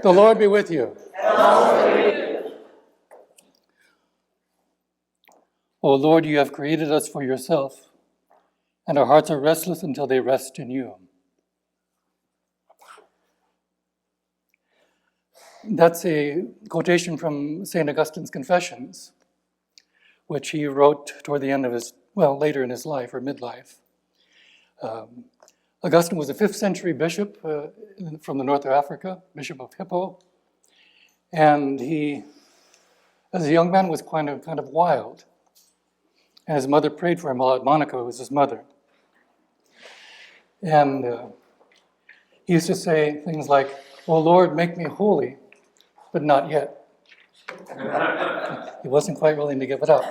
The Lord be with you. O Lord, you have created us for yourself, and our hearts are restless until they rest in you. That's a quotation from St. Augustine's Confessions, which he wrote toward the end of his, later in his life or midlife. Augustine was a 5th century bishop from the north of Africa, Bishop of Hippo, and he, as a young man, was kind of wild. And his mother prayed for him a lot. Monica was his mother. And he used to say things like, "Oh Lord, make me holy, but not yet." He wasn't quite willing to give it up.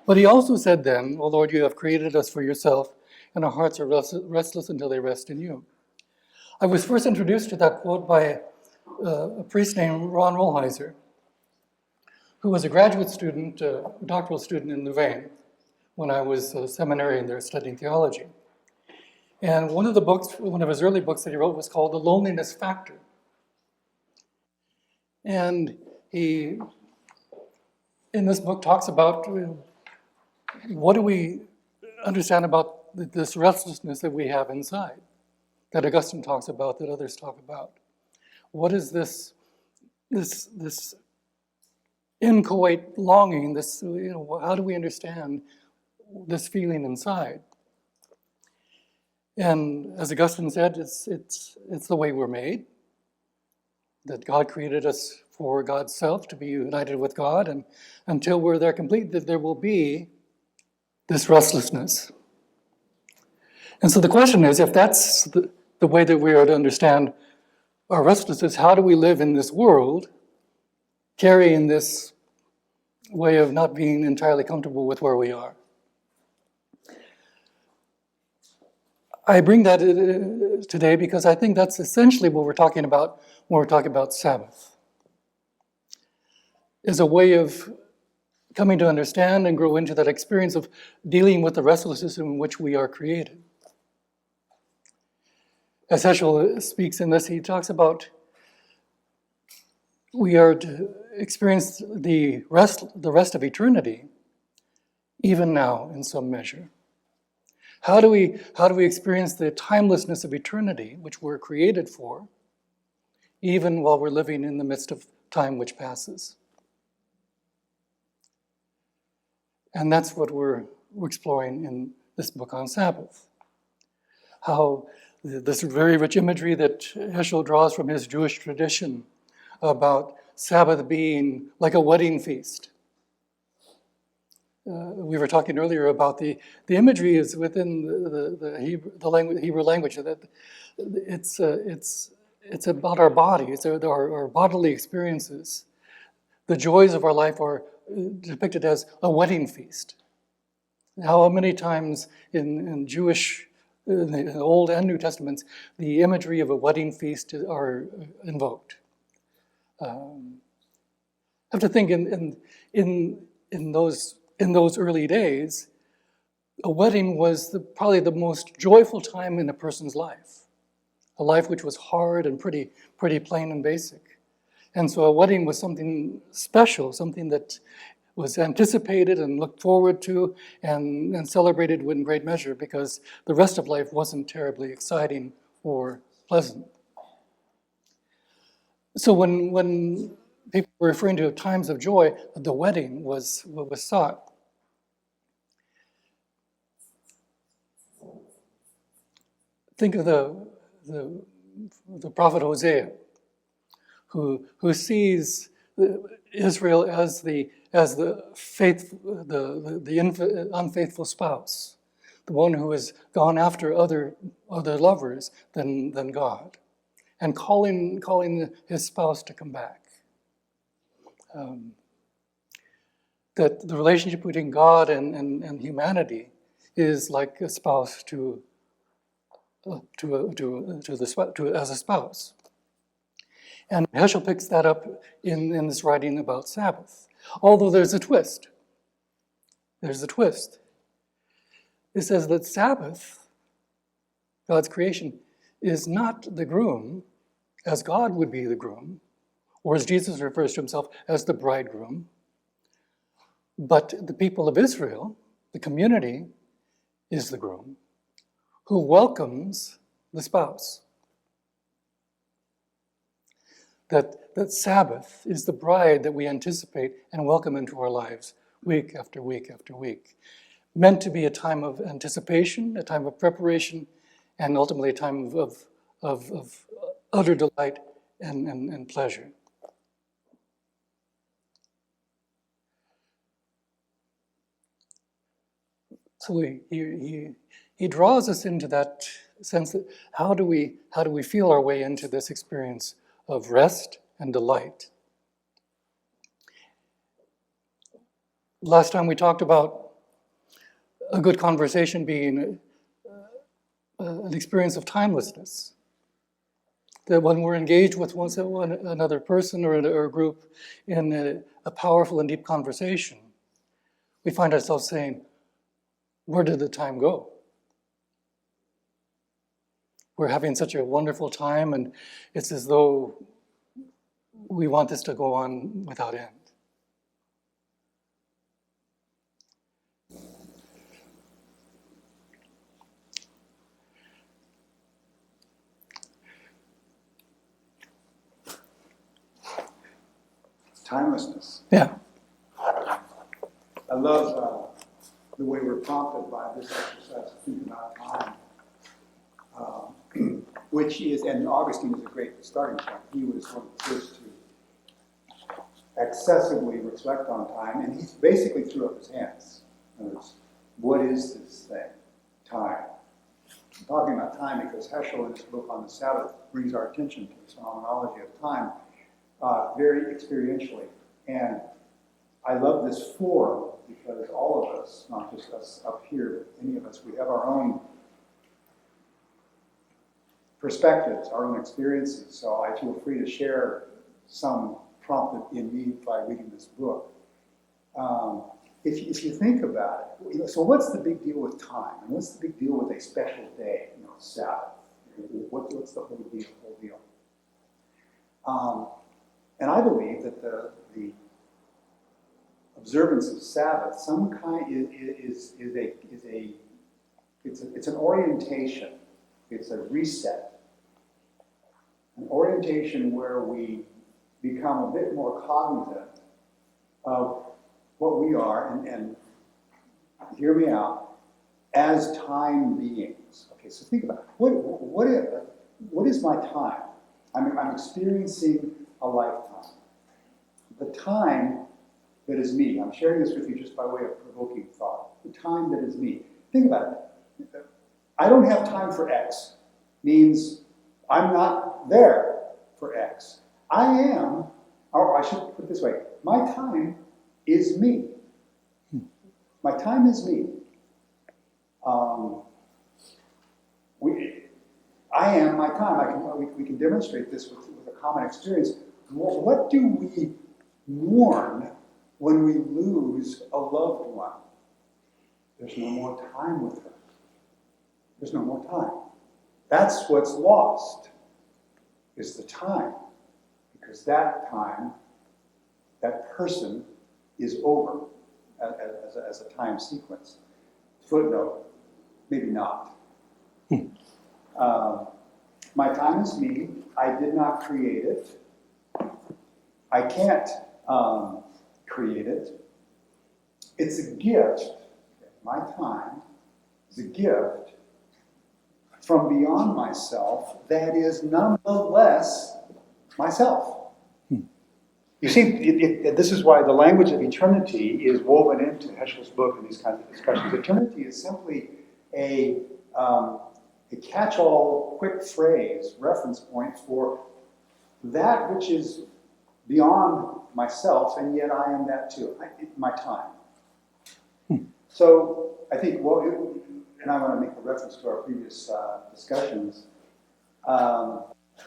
But he also said then, "Oh Lord, you have created us for yourself, and our hearts are restless until they rest in you." I was first introduced to that quote by a priest named Ron Rolheiser, who was a graduate student, doctoral student in Louvain when I was a seminarian there studying theology. And one of his early books that he wrote was called The Loneliness Factor. And he, in this book, talks about what do we understand about this restlessness that we have inside, that Augustine talks about, that others talk about. What is this inchoate longing, how do we understand this feeling inside? And as Augustine said, it's the way we're made, that God created us for God's self, to be united with God, and until we're there complete, that there will be this restlessness. And so the question is, if that's the way that we are to understand our restlessness, how do we live in this world, carrying this way of not being entirely comfortable with where we are? I bring that today because I think that's essentially what we're talking about when we're talking about Sabbath, is a way of coming to understand and grow into that experience of dealing with the restlessness in which we are created. As Heschel speaks in this, he talks about we are to experience the rest of eternity, even now in some measure. How do we experience the timelessness of eternity, which we're created for, even while we're living in the midst of time which passes? And that's what we're exploring in this book on Sabbath. How this very rich imagery that Heschel draws from his Jewish tradition about Sabbath being like a wedding feast. We were talking earlier about the imagery is within the Hebrew language, that it's about our body, it's our bodily experiences. The joys of our life are depicted as a wedding feast. How many times in Jewish, in the Old and New Testaments, the imagery of a wedding feast are invoked. Have to think in those early days, a wedding was probably the most joyful time in a person's life, a life which was hard and pretty plain and basic. And so a wedding was something special, something that was anticipated and looked forward to and celebrated in great measure, because the rest of life wasn't terribly exciting or pleasant. So when people were referring to times of joy, the wedding was what was sought. Think of the prophet Hosea, who sees Israel as the unfaithful spouse, the one who has gone after other lovers than God, and calling his spouse to come back. That the relationship between God and humanity is like a spouse as a spouse. And Heschel picks that up in this writing about Sabbath. Although there's a twist. It says that Sabbath, God's creation, is not the groom, as God would be the groom, or as Jesus refers to himself, as the bridegroom. But the people of Israel, the community, is the groom who welcomes the spouse. That Sabbath is the bride that we anticipate and welcome into our lives week after week after week. Meant to be a time of anticipation, a time of preparation, and ultimately a time of utter delight and pleasure. So he draws us into that sense that how do we feel our way into this experience of rest and delight? Last time we talked about a good conversation being an experience of timelessness. That when we're engaged with another person or a group in a powerful and deep conversation, we find ourselves saying, where did the time go? We're having such a wonderful time, and it's as though we want this to go on without end. Timelessness. Yeah. I love the way we're prompted by this exercise to think about time, which is, and Augustine is a great starting point. He was one of the first to excessively reflect on time, and he basically threw up his hands. In other words, what is this thing? Time. I'm talking about time because Heschel, in his book on the Sabbath, brings our attention to the phenomenology of time very experientially. And I love this forum because all of us, not just us up here, but any of us, we have our own perspectives, our own experiences. So I feel free to share some prompted in me by reading this book. If you think about it, so what's the big deal with time? And what's the big deal with a special day, Sabbath? What's the whole deal? And I believe that the observance of Sabbath, some kind it's an orientation. It's a reset, an orientation where we become a bit more cognizant of what we are, and hear me out, as time beings. Okay, so think about it. What is my time? I'm experiencing a lifetime. The time that is me. I'm sharing this with you just by way of provoking thought. The time that is me. Think about it. I don't have time for X. Means I'm not there for X. I am, or I should put it this way, my time is me. My time is me. I am my time. We can demonstrate this with a common experience. What do we mourn when we lose a loved one? There's no more time with her. There's no more time. That's what's lost, is the time. Because that time, that person is over as a time sequence. Footnote, maybe not. My time is me. I did not create it. I can't create it. It's a gift. My time is a gift from beyond myself that is nonetheless myself. You see, this is why the language of eternity is woven into Heschel's book and these kinds of discussions. Eternity is simply a catch-all, quick phrase, reference point for that which is beyond myself, and yet I am that too, my time. So I think, and I want to make a reference to our previous discussions,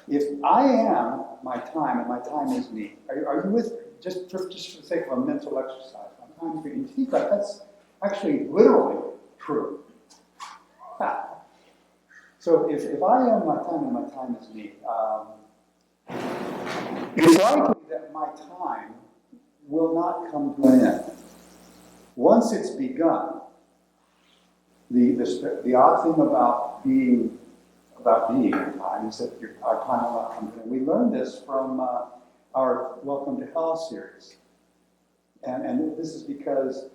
if I am my time and my time is me, are you with me? Just for the sake of a mental exercise, my time is me. And you think that that's actually literally true. So if I am my time and my time is me, it's likely that my time will not come to an end. Once it's begun, the odd thing about being in time is that our time will not come to an end. We learned this from our Welcome to Hell series. And this is because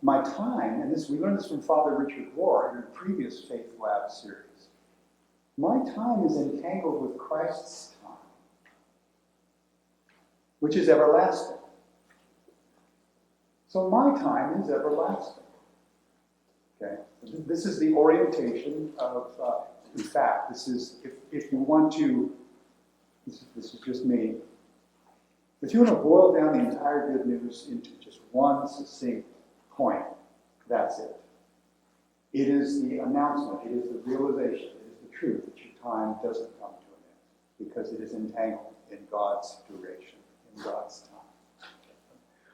my time, and we learned this from Father Richard Rohr in a previous Faith Lab series. My time is entangled with Christ's time, which is everlasting. So my time is everlasting. Okay? This is the orientation of, in fact, this is, if you want to, this is just me, if you want to boil down the entire good news into just one succinct point, that's it. It is the announcement, it is the realization, it is the truth that your time doesn't come to an end because it is entangled in God's duration, in God's time.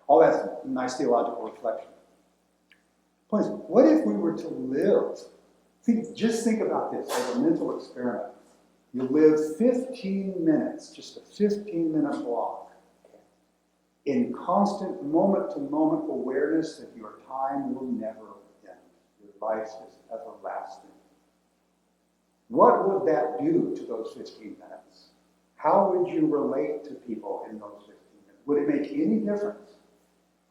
All that's a nice theological reflection. Point is, what if we were to live? Just think about this as a mental experiment. You live 15 minutes, just a 15-minute block, in constant moment-to-moment awareness that your time will never end. Your life is everlasting. What would that do to those 15 minutes? How would you relate to people in those 15 minutes? Would it make any difference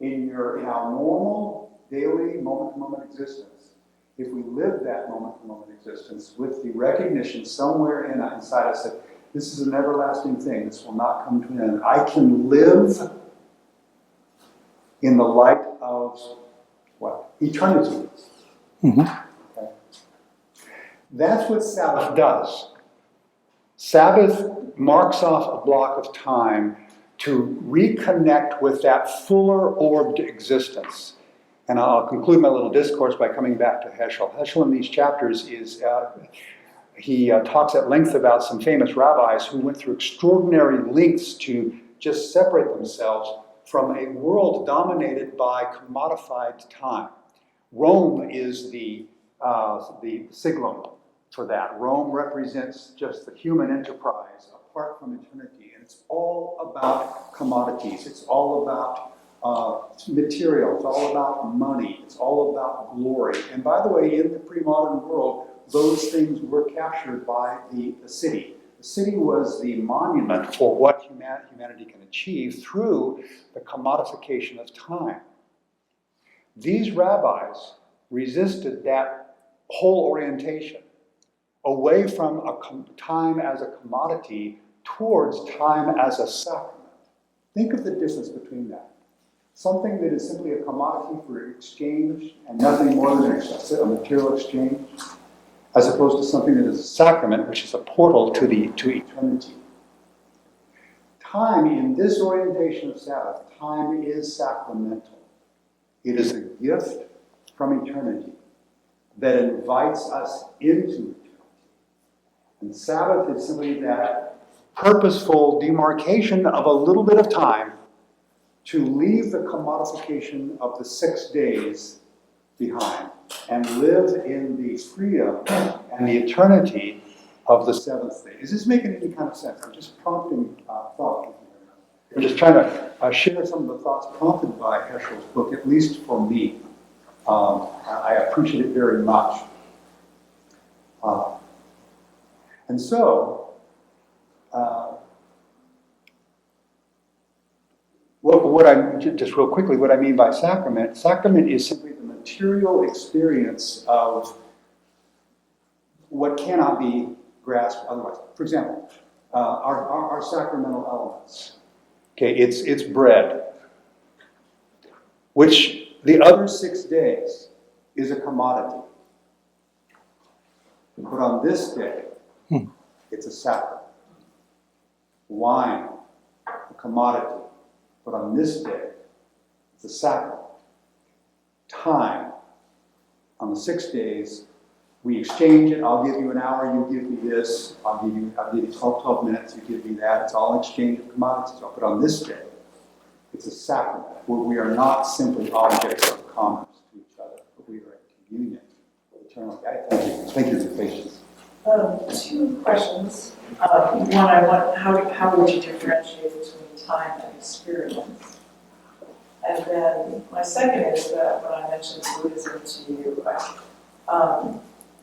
in our normal, daily, moment-to-moment existence if we lived that moment-to-moment existence with the recognition somewhere inside us that this is an everlasting thing, this will not come to an end. I can live in the light of what? Eternity. Mm-hmm. Okay. That's what Sabbath does. Sabbath marks off a block of time to reconnect with that fuller orbed existence. And I'll conclude my little discourse by coming back to Heschel. Heschel in these chapters he talks at length about some famous rabbis who went through extraordinary lengths to just separate themselves from a world dominated by commodified time. Rome is the siglum for that. Rome represents just the human enterprise apart from eternity. And it's all about commodities. It's all about material. It's all about money. It's all about glory. And by the way, in the pre-modern world, those things were captured by the city. The city was the monument for what humanity can achieve through the commodification of time. These rabbis resisted that whole orientation away from time as a commodity towards time as a sacrament. Think of the difference between that. Something that is simply a commodity for exchange and nothing more than a material exchange, as opposed to something that is a sacrament, which is a portal to eternity. Time, in this orientation of Sabbath, time is sacramental. It is a gift from eternity that invites us into eternity. And Sabbath is simply that purposeful demarcation of a little bit of time to leave the commodification of the 6 days behind and live in the freedom and the eternity of the 7th day. Is this making any kind of sense? I'm just prompting thought. I'm just trying to share some of the thoughts prompted by Heschel's book, at least for me. I appreciate it very much. And so, just real quickly, what I mean by sacrament is simply the material experience of what cannot be grasped otherwise. For example, our sacramental elements. Okay, it's bread, which the other 6 days is a commodity. But on this day, it's a sacrament. Wine, a commodity. But on this day, it's a sacrament. Time, on the 6 days, we exchange it. I'll give you an hour, you give me this. I'll give you 12 minutes, you give me that. It's all exchange of commodities. But on this day, it's a sacrament where we are not simply objects of commerce to each other, but we are in communion eternally. Thank you for your patience. Two questions. One, I want, how would you differentiate between time and experience? And then my second is that when I mentioned Buddhism to you,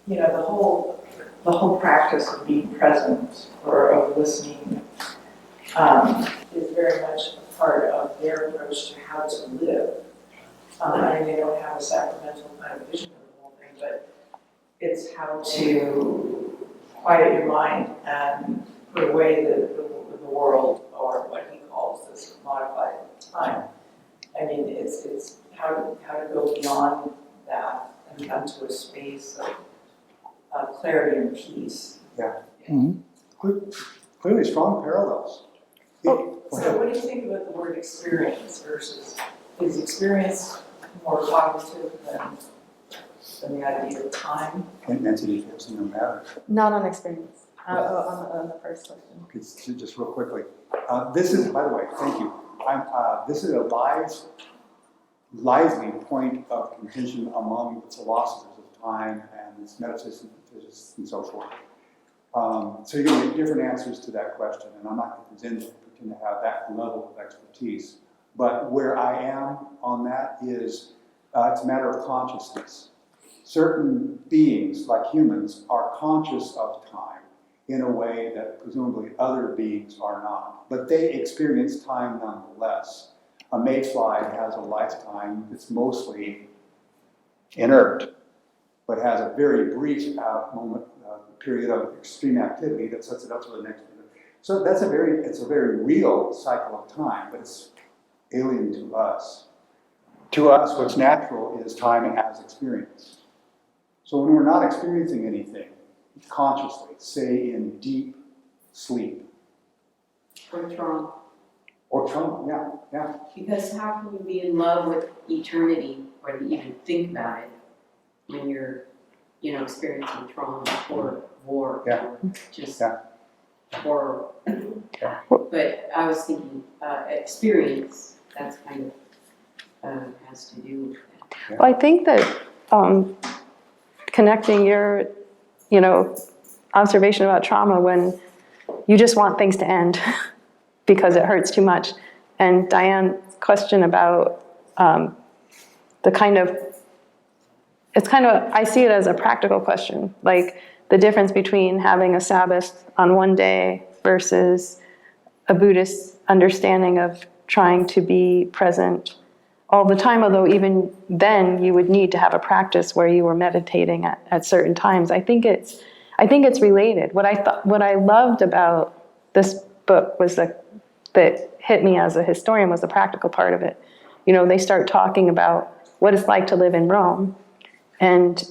you know, the whole practice of being present or of listening is very much a part of their approach to how to live. I mean, they don't have a sacramental kind of vision of the whole thing, but it's how to quiet your mind and put away the world, or what he calls this modified time. I mean, it's how to go beyond that and come to a space of clarity and peace. Yeah. Mm-hmm. Clearly strong parallels. So what do you think about the word experience versus, is experience more cognitive than the idea of time? And Nancy, it's in the matter. Not on experience. On the first question. Okay, so just real quickly. This is, by the way, thank you. This is a lively point of contention among the philosophers of time and its metaphysicists and so forth. So you're going to get different answers to that question, and I'm not going to pretend to have that level of expertise. But where I am on that is it's a matter of consciousness. Certain beings, like humans, are conscious of time in a way that presumably other beings are not. But they experience time nonetheless. A mayfly has a lifetime that's mostly inert, but has a very brief period of extreme activity that sets it up for the next period. So it's a very real cycle of time, but it's alien to us. To us, what's natural is time as experience. So when we're not experiencing anything consciously, say in deep sleep. Or trauma. Or trauma, yeah. Because how can you be in love with eternity or even think about it when you're, experiencing trauma or war or just horror? But I was thinking experience, that's kind of has to do with that. Yeah. Well, I think that connecting your, observation about trauma when you just want things to end because it hurts too much. And Diane's question about I see it as a practical question, like the difference between having a Sabbath on one day versus a Buddhist understanding of trying to be present all the time, although even then you would need to have a practice where you were meditating at certain times. I think it's related. What I loved about this book was that hit me as a historian was the practical part of it. They start talking about what it's like to live in Rome. And,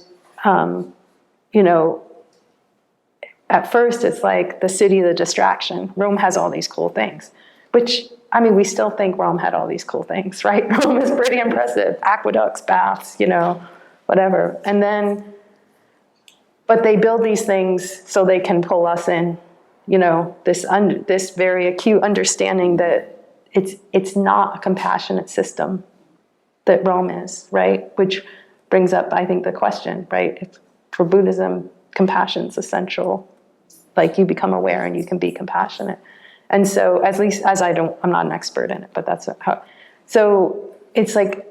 at first it's like the city of the distraction. Rome has all these cool things, which, we still think Rome had all these cool things, right? Rome is pretty impressive. Aqueducts, baths, whatever. And then, but they build these things so they can pull us in, this very acute understanding that it's not a compassionate system that Rome is, right? Which brings up, I think, the question, right? For Buddhism, compassion's essential. Like you become aware and you can be compassionate. And so, I'm not an expert in it, but that's how. So it's like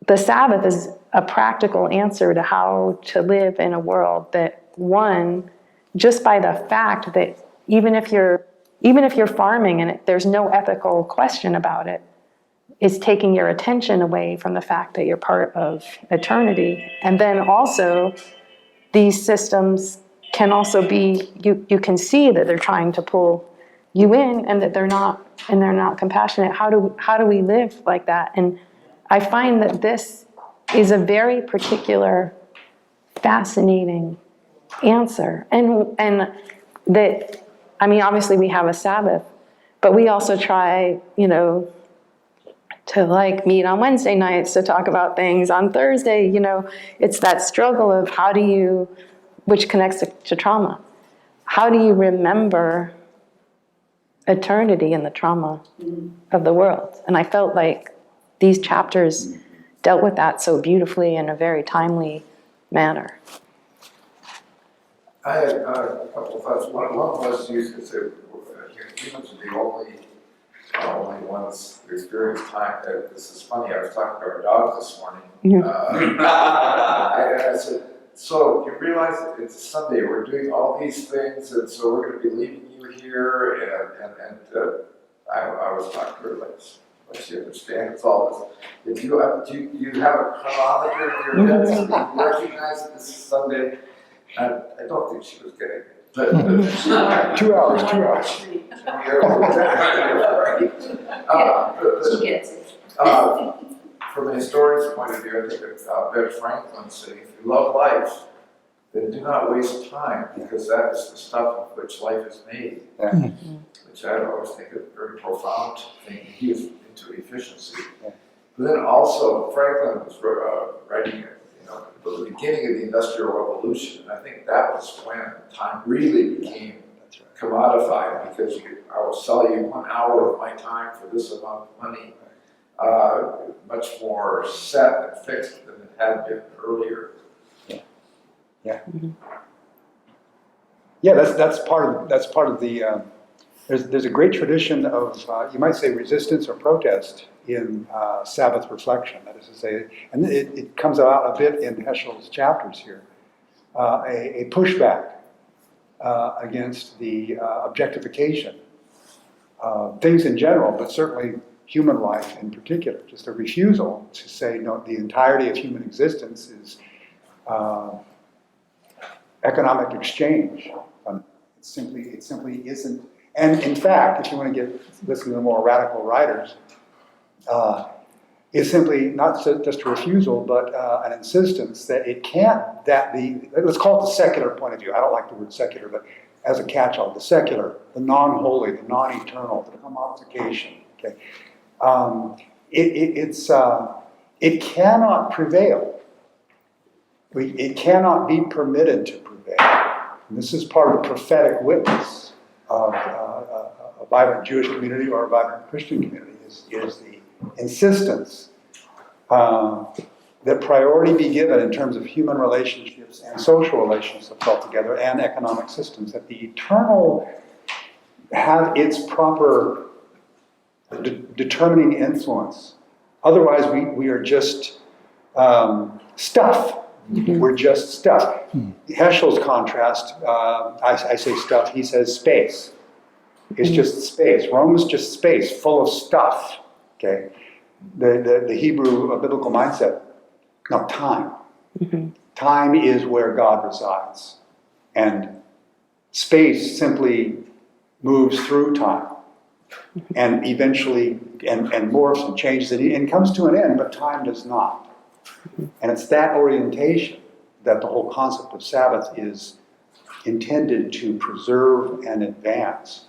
the Sabbath is a practical answer to how to live in a world that, one, just by the fact that even if you're farming and there's no ethical question about it, it's taking your attention away from the fact that you're part of eternity. And then also, these systems can also be, you can see that they're trying to pull you in and that they're not compassionate. How do we live like that? And I find that this is a very particular, fascinating answer. And that, obviously we have a Sabbath, but we also try, to meet on Wednesday nights to talk about things. On Thursday, it's that struggle of which connects to trauma. How do you remember eternity in the trauma of the world? And I felt like these chapters dealt with that so beautifully in a very timely manner. I had a couple of thoughts. One was you could say humans are the only ones who experience time. This is funny. I was talking to our dog this morning. I said, so you realize that it's Sunday. We're doing all these things, and so we're going to be leaving you here. And I was talking to her like she understands all this. If you have, do you have a chronometer in your head? So you recognize that this is Sunday. I don't think she was getting it. But 2 hours. She gets it. From a historian's point of view, I think Ben Franklin said, if you love life, then do not waste time, because that is the stuff of which life is made. Yeah. Which I always think is a very profound thing. He was into efficiency. But then also, Franklin was writing at the beginning of the Industrial Revolution, and I think that was when time really became commodified, because I will sell you 1 hour of my time for this amount of money, much more set and fixed than it had been earlier. Yeah, that's part of the. There's a great tradition of you might say resistance or protest in Sabbath reflection. That is to say, and it comes out a bit in Heschel's chapters here. A pushback against the objectification of things in general, but certainly human life in particular. Just a refusal to say no. The entirety of human existence is economic exchange. It simply isn't. And in fact, if you want to listen to the more radical writers, it's simply not just a refusal, but an insistence that it can't. Let's call it the secular point of view. I don't like the word secular, but as a catch-all, the secular, the non-holy, the non-eternal, the commodification. Okay, it cannot prevail. It cannot be permitted to prevail. And this is part of the prophetic witness of a vibrant Jewish community or a vibrant Christian community is the insistence that priority be given in terms of human relationships and social relationships altogether and economic systems, that the eternal have its proper determining influence. Otherwise, we are just stuff. We're just stuff. Heschel's contrast, I say stuff, he says space. It's just space. Rome is just space, full of stuff. Okay, the Hebrew biblical mindset. No, time. Time is where God resides, and space simply moves through time, and eventually and morphs and changes and comes to an end. But time does not. And it's that orientation that the whole concept of Sabbath is intended to preserve and advance.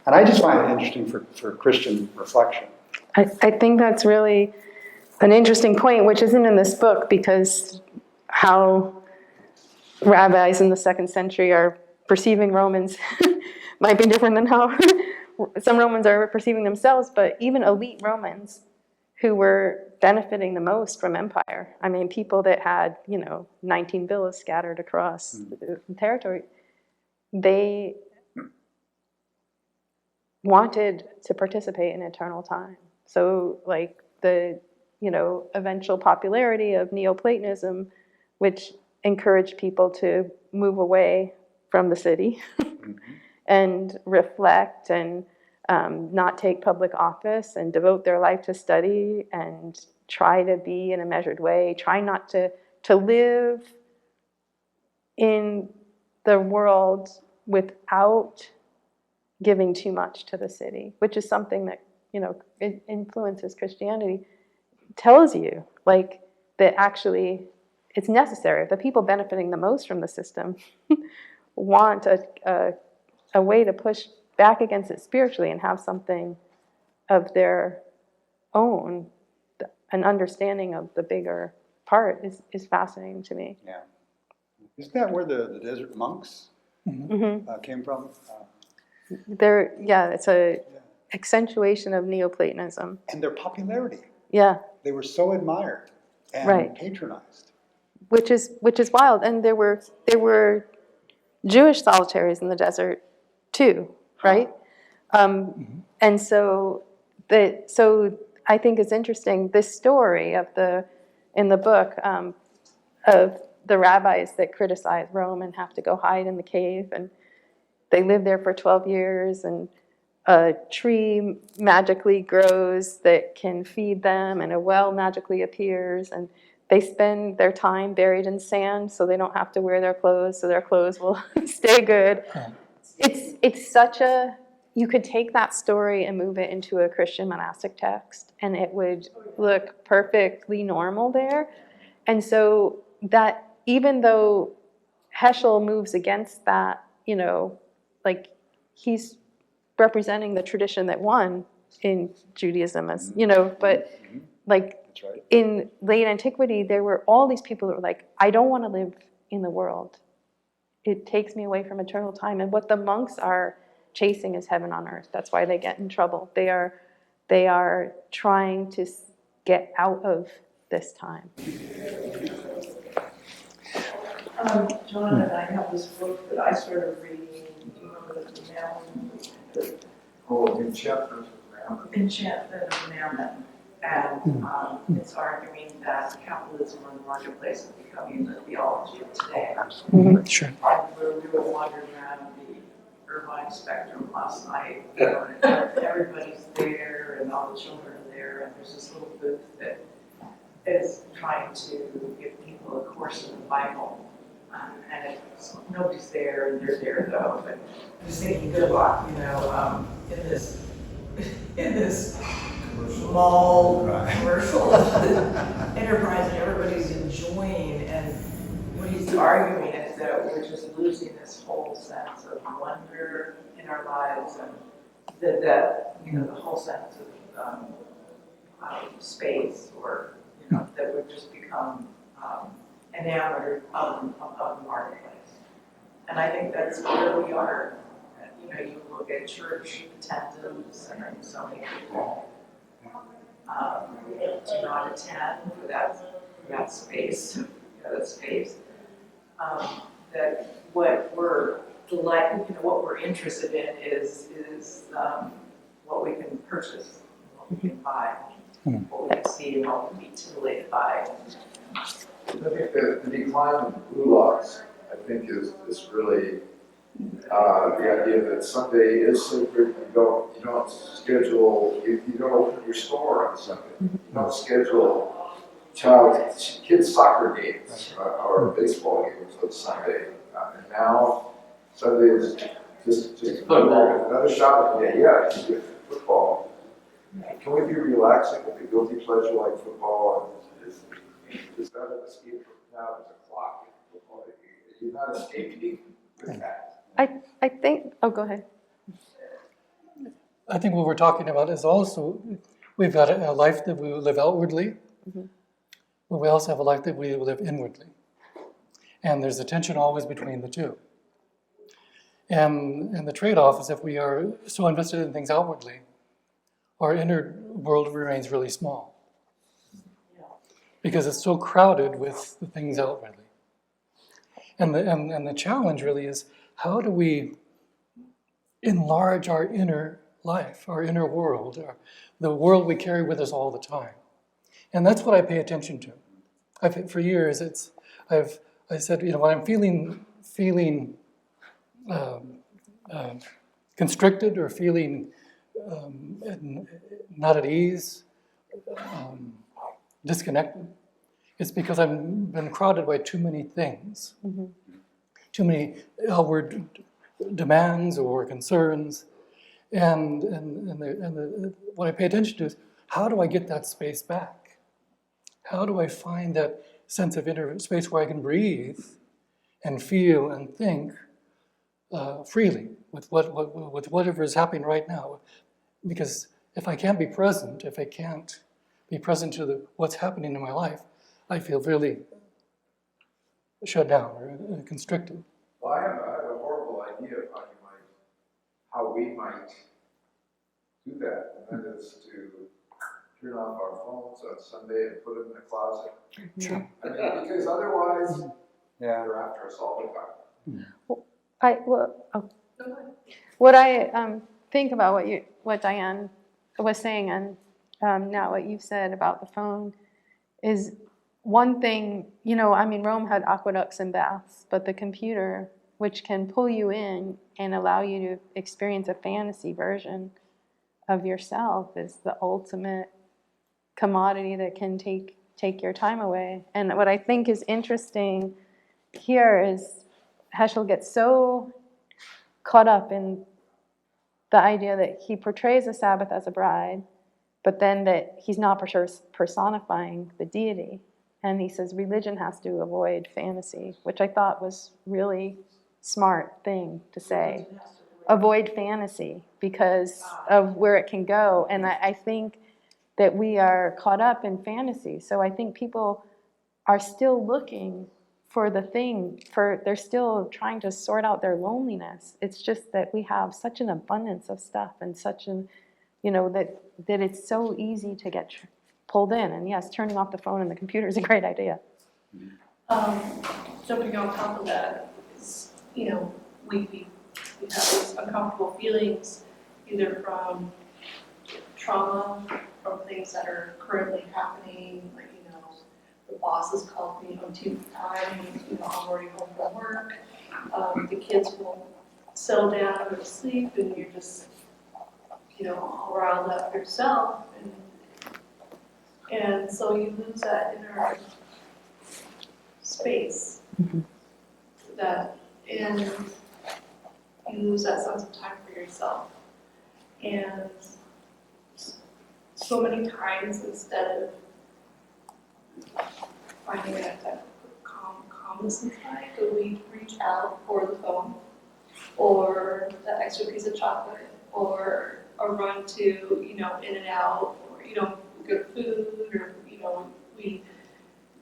And I just find it interesting for Christian reflection. I think that's really an interesting point, which isn't in this book, because how rabbis in the 2nd century are perceiving Romans might be different than how some Romans are perceiving themselves, but even elite Romans who were benefiting the most from empire. I mean, people that had, 19 villas scattered across the territory, they wanted to participate in eternal time. So, like, the, eventual popularity of Neoplatonism, which encouraged people to move away from the city and reflect and not take public office and devote their life to study and try to be in a measured way, try not to live in the world without giving too much to the city, which is something that, it influences Christianity, tells you, like, that actually it's necessary. The people benefiting the most from the system want a way to push back against it spiritually and have something of their own. An understanding of the bigger part is fascinating to me. Yeah. Isn't that where the desert monks came from? It's a accentuation of Neoplatonism. And their popularity. Yeah. They were so admired and patronized. Which is wild. And there were Jewish solitaries in the desert too, right? And so I think it's interesting, this story in the book of the rabbis that criticize Rome and have to go hide in the cave, and they live there for 12 years, and a tree magically grows that can feed them, and a well magically appears, and they spend their time buried in sand so they don't have to wear their clothes, so their clothes will stay good. It's such a, you could take that story and move it into a Christian monastic text, and it would look perfectly normal there. And so that, even though Heschel moves against that, like he's representing the tradition that won in Judaism, as but like That's right. in late antiquity, there were all these people that were like, I don't want to live in the world. It takes me away from eternal time. And what the monks are chasing is heaven on earth. That's why they get in trouble. They are trying to get out of this time. John and I have this book that I started reading, Enchantment of Mammon. Enchantment of Mammon. And it's arguing that capitalism on the marketplace is becoming the theology of today. Sure. And we were wandering around the Irvine Spectrum last night, and everybody's there, and all the children are there, and there's this little booth that is trying to give people a course in the Bible. And nobody's there, and they're there though. But I'm just thinking, good luck, in this mall commercial enterprise, and everybody's enjoying. And what he's arguing is that we're just losing this whole sense of wonder in our lives, and that the whole sense of space, or that we've just become enamored of the marketplace. And I think that's where we are. You look at church attendance, and so many people do not attend for that space. That what we're what we're interested in is what we can purchase, what we can buy, what we can see, and what we can be titillated by. I think the decline of gulags, I think, is really the idea that Sunday is sacred. You don't schedule, you don't open your store on Sunday. You don't schedule kids' soccer games or baseball games on Sunday. And now Sunday is just football. Another shopping day. Yeah, it's just football. Can we be relaxing with the guilty pleasure like football? Is that an escape from now? There's a clock in football. You're not escaping with that. I think, go ahead. I think what we're talking about is also, we've got a life that we live outwardly, but we also have a life that we live inwardly. And there's a tension always between the two. And the trade-off is, if we are so invested in things outwardly, our inner world remains really small. Because it's so crowded with the things outwardly. And the challenge really is, how do we enlarge our inner life, our inner world, the world we carry with us all the time? And that's what I pay attention to. For years, I said, when I'm feeling constricted, or feeling not at ease, disconnected, it's because I've been crowded by too many things, too many outward demands or concerns, and what I pay attention to is, how do I get that space back? How do I find that sense of inner space where I can breathe and feel and think freely with whatever is happening right now? Because if I can't be present, if I can't be present to what's happening in my life, I feel really shut down or constricted. Well, I have a horrible idea of how we might do that, and that is to turn off our phones on Sunday and put them in a closet. Sure. I mean, because otherwise, they're after us all the time. What I think about what Diane was saying, and now what you've said about the phone, is one thing. Rome had aqueducts and baths, but the computer, which can pull you in and allow you to experience a fantasy version of yourself, is the ultimate commodity that can take your time away. And what I think is interesting here is Heschel gets so caught up in the idea that he portrays the Sabbath as a bride, but then that he's not personifying the deity. And he says religion has to avoid fantasy, which I thought was really smart thing to say. Avoid fantasy because of where it can go. And I think that we are caught up in fantasy. So I think people are still looking for the thing, they're still trying to sort out their loneliness. It's just that we have such an abundance of stuff and such an, that it's so easy to get pulled in. And yes, turning off the phone and the computer is a great idea. Jumping on top of that is, we have these uncomfortable feelings either from trauma, from things that are currently happening, like, the boss has called me on 2 times, I'm already home from work. The kids won't settle down or go to sleep, and you're just, all riled up yourself. And so you lose that inner space, and you lose that sense of time for yourself. And so many times, instead of finding that type of calmness inside, that we reach out for the phone, or that extra piece of chocolate, or a run to, In and Out, or, good food, or, we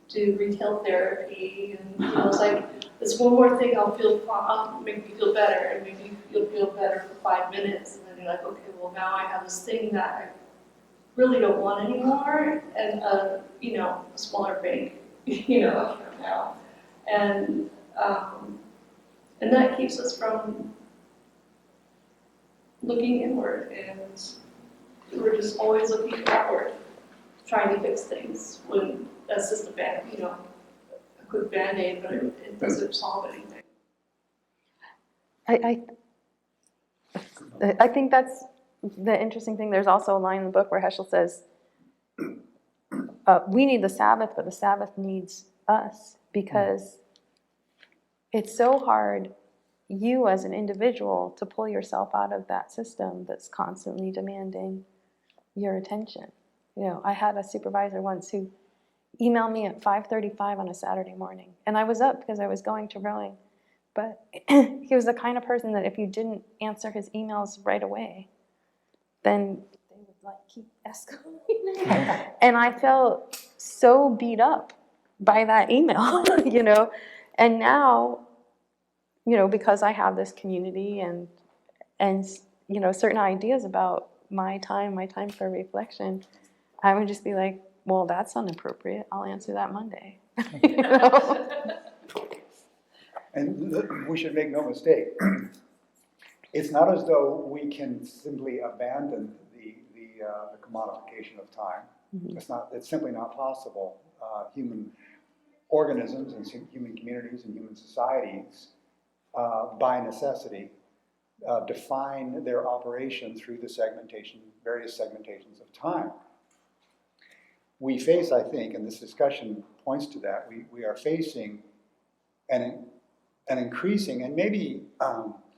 do retail therapy, and, it's like, this one more thing I'll make me feel better, and maybe you'll feel better for 5 minutes, and then you're like, okay, well, now I have this thing that I really don't want anymore, and a smaller bank, account now, and that keeps us from looking inward, and we're just always looking outward, trying to fix things when that's just a quick Band-Aid, but it doesn't solve anything. I think that's the interesting thing. There's also a line in the book where Heschel says, we need the Sabbath, but the Sabbath needs us, because it's so hard, you as an individual, to pull yourself out of that system that's constantly demanding your attention. I had a supervisor once who emailed me at 5:35 on a Saturday morning, and I was up because I was going to rowing, but he was the kind of person that if you didn't answer his emails right away, then they would keep escalating. And I felt so beat up by that email, and now, because I have this community and certain ideas about my time for reflection, I would just be like, well, that's inappropriate. I'll answer that Monday. And we should make no mistake. It's not as though we can simply abandon the commodification of time. Mm-hmm. It's simply not possible. Human organisms and human communities and human societies, by necessity, define their operation through the various segmentations of time. We face, I think, and this discussion points to that, we are facing an increasing and maybe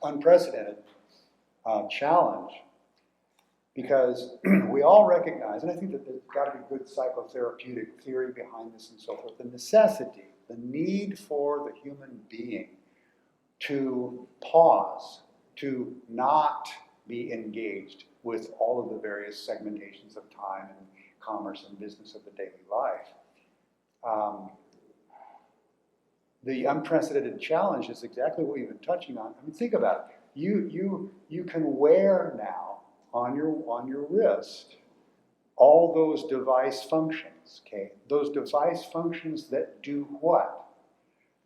unprecedented challenge, because we all recognize, and I think that there's got to be good psychotherapeutic theory behind this and so forth, the necessity, the need for the human being to pause, to not be engaged with all of the various segmentations of time and commerce and business of the daily life. The unprecedented challenge is exactly what you've been touching on. I mean, think about it. You can wear now on your wrist all those device functions. Okay, those device functions that do what?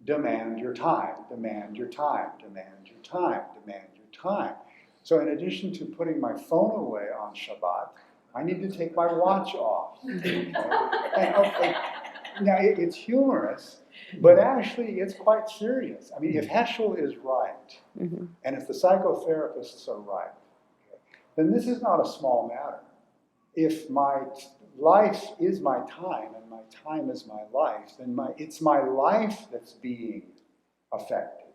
demand your time, demand your time, demand your time, demand your time. So in addition to putting my phone away on Shabbat, I need to take my watch off. And, okay, now it's humorous, but actually it's quite serious. I mean, if Heschel is right, and if the psychotherapists are right, then this is not a small matter. If my life is my time and my time is my life, then it's my life that's being affected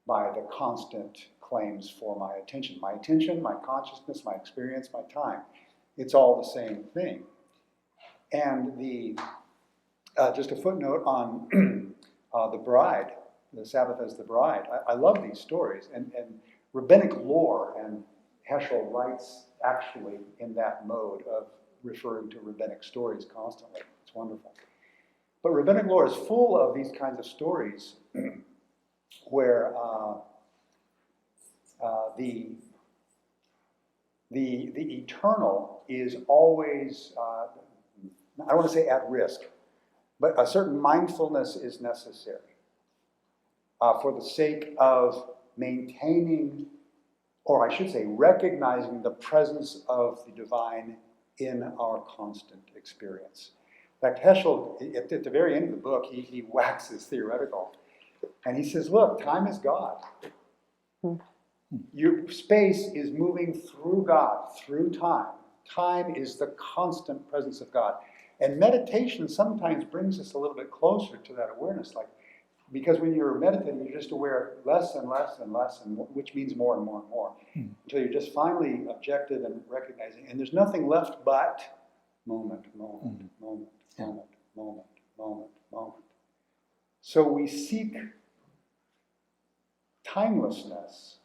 by the constant claims for my attention, my consciousness, my experience, my time. It's all the same thing. And just a footnote on the bride, the Sabbath as the bride. I love these stories, and rabbinic lore, and Heschel writes actually in that mode of referring to rabbinic stories constantly. It's wonderful. But rabbinic lore is full of these kinds of stories where the eternal is always, I don't want to say at risk, but a certain mindfulness is necessary for the sake of maintaining, or I should say recognizing the presence of the divine in our constant experience. In fact, Heschel, at the very end of the book, he waxes theoretical. And he says, look, time is God. Your space is moving through God, through time. Time is the constant presence of God. And meditation sometimes brings us a little bit closer to that awareness, because when you're meditating, you're just aware less and less and less, which means more and more and more, until you're just finally objective and recognizing, and there's nothing left but moment, moment, moment, moment, moment, moment, moment. So we seek timelessness,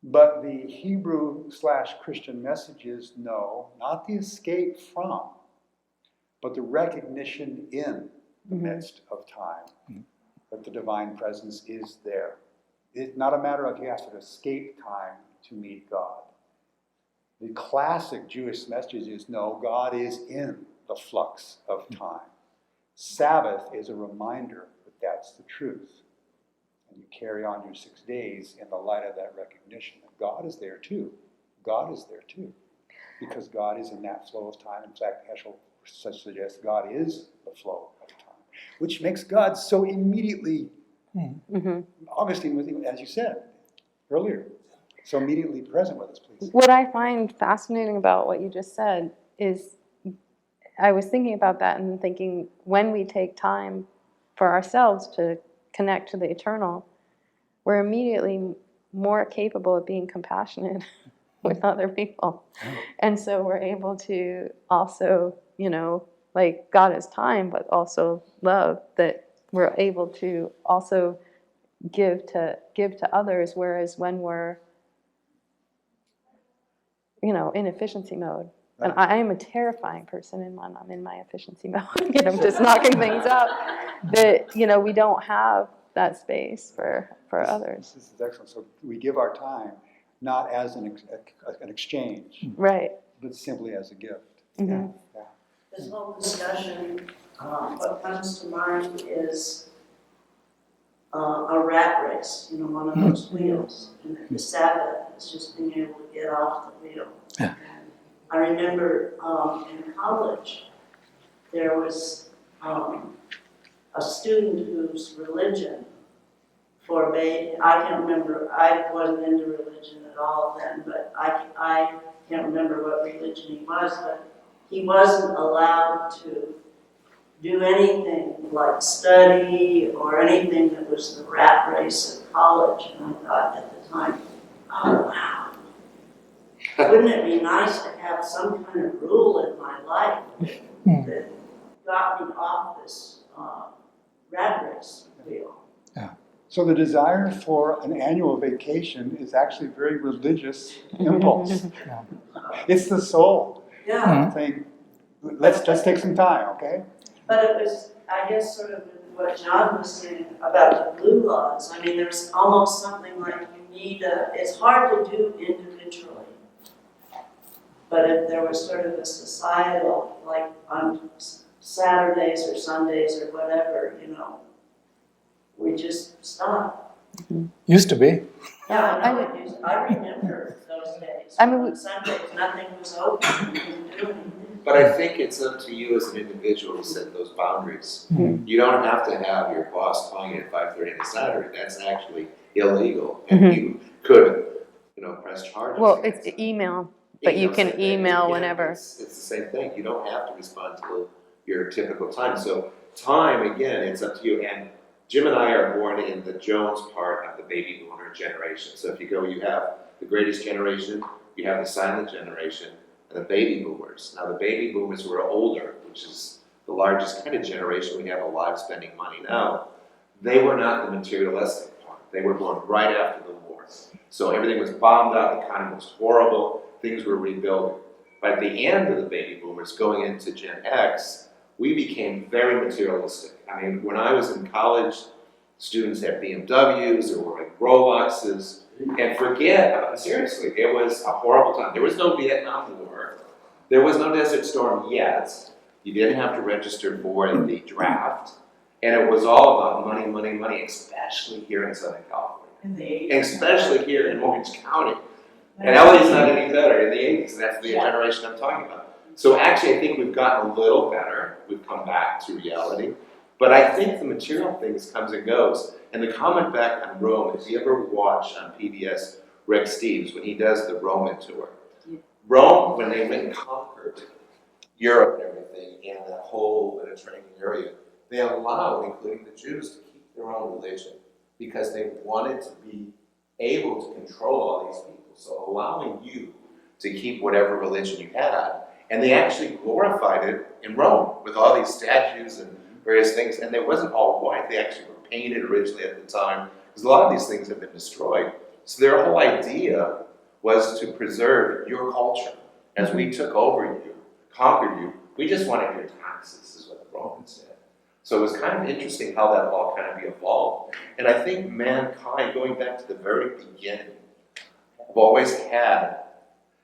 but the Hebrew/Christian message is no, not the escape from, but the recognition in the midst of time that the divine presence is there. It's not a matter of you have to escape time to meet God. The classic Jewish message is no, God is in the flux of time. Sabbath is a reminder that that's the truth. And you carry on your 6 days in the light of that recognition that God is there too. God is there too. Because God is in that flow of time. In fact, Heschel suggests God is the flow of time, which makes God so immediately, Augustine was, as you said earlier, so immediately present with us, please. What I find fascinating about what you just said is, I was thinking about that and thinking, when we take time for ourselves to connect to the eternal, we're immediately more capable of being compassionate with other people. And so we're able to also, like God is time, but also love, that we're able to also give to others, whereas when we're, in efficiency mode. Right. And I am a terrifying person when I'm in my efficiency mode. I'm just knocking things out. That, we don't have that space for others. This is excellent. So we give our time not as an exchange, right, but simply as a gift. Mm-hmm. Yeah. This whole discussion, what comes to mind is a rat race, one of those wheels. And the Sabbath is just being able to get off the wheel. Yeah. I remember in college, there was a student whose religion forbade, I can't remember, I wasn't into religion at all then, but I can't remember what religion he was, but he wasn't allowed to do anything like study or anything that was the rat race of college. And I thought at the time, oh wow, wouldn't it be nice to have some kind of rule in my life that got me off this rat race wheel? Yeah. So the desire for an annual vacation is actually a very religious impulse. Yeah. It's the soul saying, let's just take some time, okay? But it was, I guess, sort of what John was saying about the blue laws. I mean, there's almost something like you need it's hard to do individually. But if there was sort of a societal, like on Saturdays or Sundays or whatever, we just stopped. Used to be. Yeah, I know it is. I remember those days. I mean, On Sundays, nothing was open, we couldn't do anything. But I think it's up to you as an individual to set those boundaries. You don't have to have your boss calling you at 5:30 on a Saturday. That's actually illegal. And you could, press charges. Well, against it's them. email, but you can Same thing. email Yeah, whenever. It's the same thing. You don't have to respond to your typical time. So time, again, it's up to you. And Jim and I are born in the Jones part of the baby boomer generation. So if you go, you have the greatest generation, you have the silent generation, and the baby boomers. Now the baby boomers who are older, which is the largest kind of generation we have alive spending money now, they were not the materialistic part. They were born right after the war. So everything was bombed out, the economy was horrible, things were rebuilding. But at the end of the baby boomers, going into Gen X, we became very materialistic. I mean, when I was in college, students had BMWs, they were wearing Rolexes, and seriously, it was a horrible time. There was no Vietnam War, there was no Desert Storm yet, you didn't have to register for the draft, and it was all about money, money, money, especially here in Southern California. In the 80s. And especially here in Orange County. And LA's not any better in the 80s, and that's the generation I'm talking about. So actually, I think we've gotten a little better. We've come back to reality. But I think the material things comes and goes. And the comment back on Rome, if you ever watch on PBS Rick Steves, when he does the Roman tour, Rome, when they went and conquered Europe and everything, and that whole Mediterranean area, they allowed, including the Jews, to keep their own religion because they wanted to be able to control all these people. So allowing you to keep whatever religion you had, and they actually glorified it in Rome with all these statues and various things, and it wasn't all white, they actually were painted originally at the time, because a lot of these things have been destroyed. So their whole idea was to preserve your culture. As we took over you, conquered you, we just wanted your taxes, is what the Romans said. So it was kind of interesting how that all kind of evolved. And I think mankind, going back to the very beginning, have always had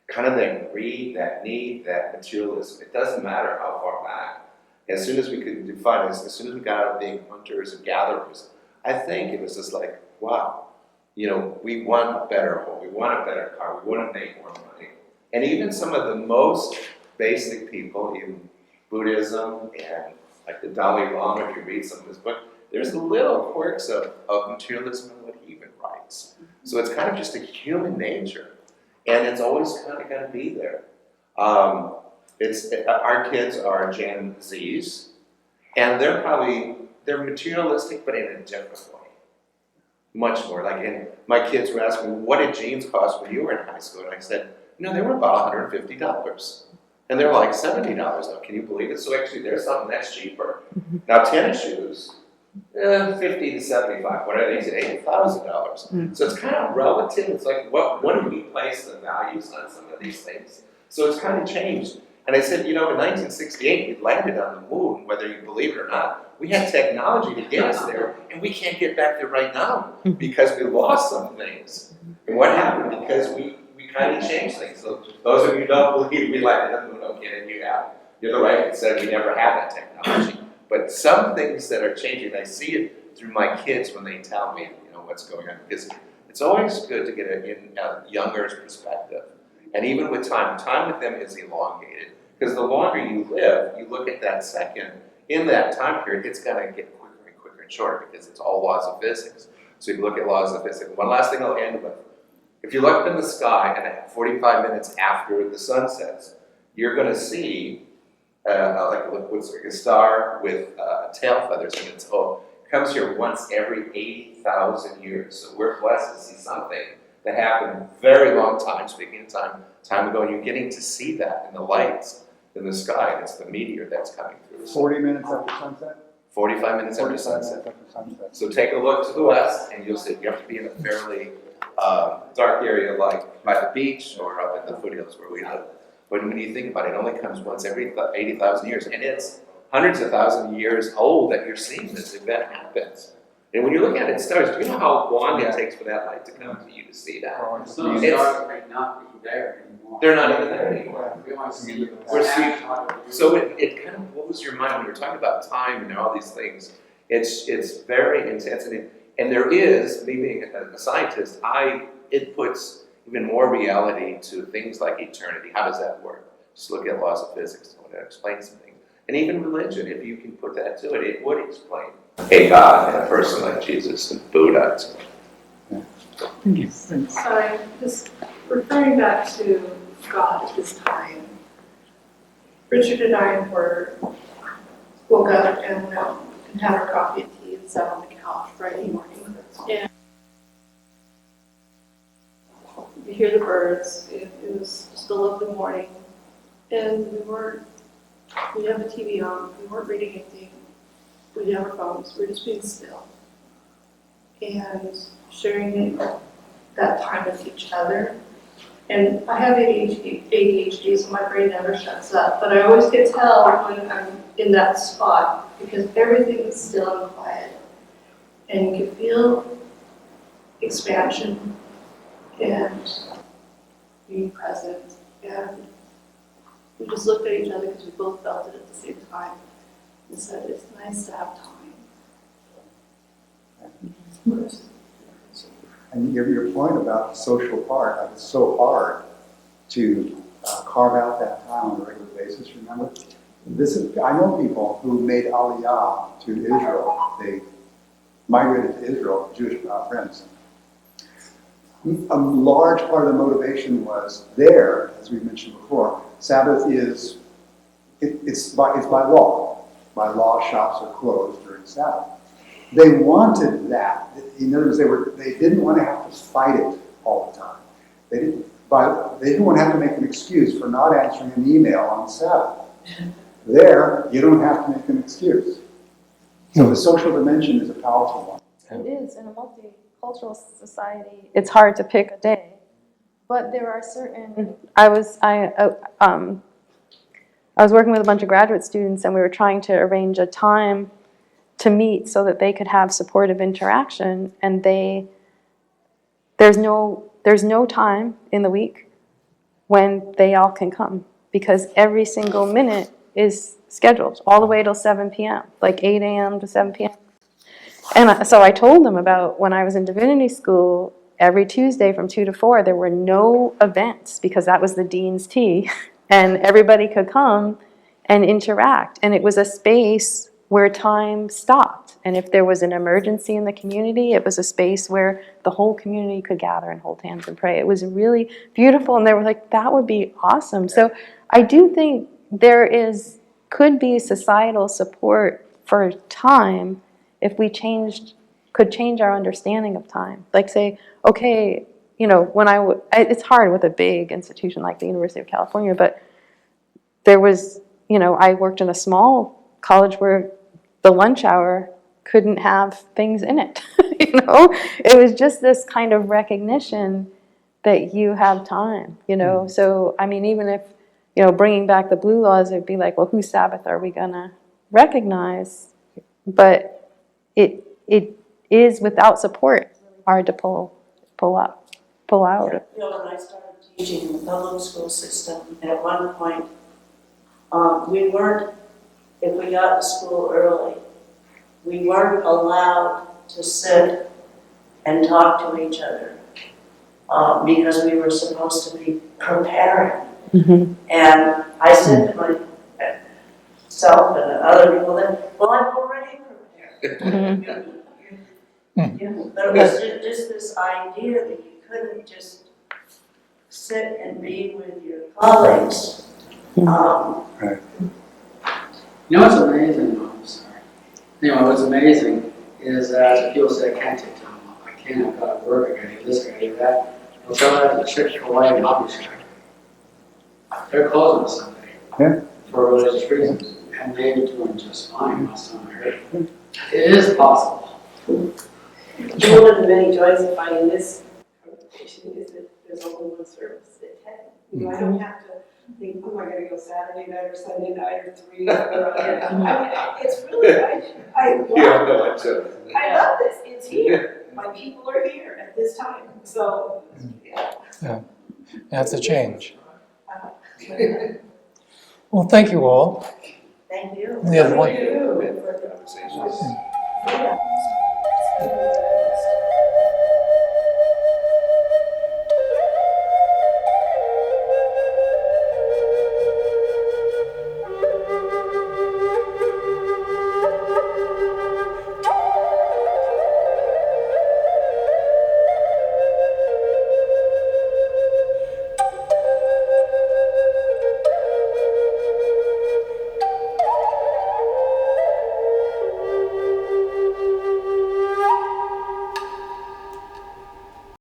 kind of that greed, that need, that materialism. It doesn't matter how far back. As soon as we could define this, as soon as we got out of being hunters and gatherers, I think it was just like, wow, we want a better home, we want a better car, we want to make more money. And even some of the most basic people in Buddhism and like the Dalai Lama, if you read some of his book, there's little quirks of materialism in what he even writes. So it's kind of just a human nature. And it's always kind of going to be there. Our kids are Gen Zs, and they're materialistic, but in a different way. Much more. And my kids were asking me, what did jeans cost when you were in high school? And I said, they were about $150. And they're like $70 now. Can you believe it? So actually, there's something that's cheaper. Now, tennis shoes, $50 to $75. What are they today? $1,000. So it's kind of relative. It's like, when do we place the values on some of these things? So it's kind of changed. And I said, in 1968, we landed on the moon, whether you believe it or not. We had technology to get us there, and we can't get back there right now because we lost some things. And what happened? Because we kind of changed things. So those of you who don't believe we landed on the moon, no kidding, you're the right that said we never had that technology. But some things that are changing, I see it through my kids when they tell me, what's going on. Because it's always good to get a younger perspective. And even with time with them is elongated. Because the longer you live, you look at that second, in that time period, it's going to get quicker and quicker and shorter because it's all laws of physics. So you look at laws of physics. One last thing I'll end with. If you look up in the sky and at 45 minutes after the sun sets, you're going to see a star with tail feathers in its toe. It comes here once every 80,000 years. So we're blessed to see something that happened a very long time, speaking of time ago, and you're getting to see that in the lights in the sky. And it's the meteor that's coming through. 40 minutes after sunset? 45 minutes after sunset. After sunset. So take a look to the west, and you'll see you have to be in a fairly dark area like by the beach or up in the foothills where we live. But when you think about it, it only comes once every 80,000 years, and it's hundreds of thousands of years old that you're seeing this event happens. And when you look at it, stars, do you know how long it takes for that light to come to you to see that? Some stars may not be there anymore. They're not even there anymore. We want to see the So it kind of blows your mind when we're talking about time and all these things. It's very intense, and there is, me being a scientist, it puts even more reality to things like eternity. How does that work? Just look at laws of physics to explain some things. And even religion, if you can put that to it, it would explain a God and a person like Jesus and Buddha. So just referring back to God at this time, Richard and I woke up and had our coffee and tea and sat on the couch Friday morning. And you hear the birds. It was just a lovely morning. And we have the TV on. We weren't reading anything. We didn't have our phones. We were just being still. And sharing that time with each other. And I have ADHD, so my brain never shuts up. But I always can tell when I'm in that spot because everything is still and quiet. And you can feel expansion and being present. And we just looked at each other because we both felt it at the same time and said, it's nice to have time. And your point about the social part, it's so hard to carve out that time on a regular basis, remember? I know people who made Aliyah to Israel. They migrated to Israel, Jewish friends. A large part of the motivation was there, as we mentioned before, Sabbath it's by law. By law, shops are closed during Sabbath. They wanted that. In other words, they didn't want to have to fight it all the time. They didn't want to have to make an excuse for not answering an email on Sabbath. There, you don't have to make an excuse. So the social dimension is a powerful one. It is, in a multicultural society, it's hard to pick a day. But there are certain, I was working with a bunch of graduate students and we were trying to arrange a time to meet so that they could have supportive interaction, and there's no time in the week when they all can come because every single minute is scheduled all the way till 7 p.m., like 8 a.m. to 7 p.m. And so I told them about when I was in divinity school, every Tuesday from 2 to 4, there were no events because that was the dean's tea, and everybody could come and interact, and it was a space where time stopped. And if there was an emergency in the community, it was a space where the whole community could gather and hold hands and pray. It was really beautiful, and they were like, that would be awesome. So I do think could be societal support for time if we could change our understanding of time. Like say, okay, it's hard with a big institution like the University of California, but there was, I worked in a small college where the lunch hour couldn't have things in it. It was just this kind of recognition that you have time. So I mean, even if bringing back the blue laws, it'd be like, well, whose Sabbath are we gonna recognize? But it is without support hard to pull out. When I started teaching in the public school system, at one point, if we got to school early, we weren't allowed to sit and talk to each other because we were supposed to be preparing. Mm-hmm. And I said to myself and other people that, well, I'm already prepared. Mm-hmm. But it was just this idea that you couldn't just sit and be with your colleagues. Right. What's amazing, what's amazing is that people say, I can't take time off, I can't, I've got to work, I got to do this, I got to do that. Well, tell that to the Chick-fil-A and hobby shop. They're closing on Sunday for religious reasons, and they're doing just fine last time I heard. It is possible. One of the many joys of finding this congregation is that there's only one service at 10. I don't have to think, oh, I gotta go Saturday night or Sunday night or 3 it's really, I love this. It's here. My people are here at this time. So, Yeah, that's a change. Well, thank you all. Thank you. We have one. Conversations. Yeah.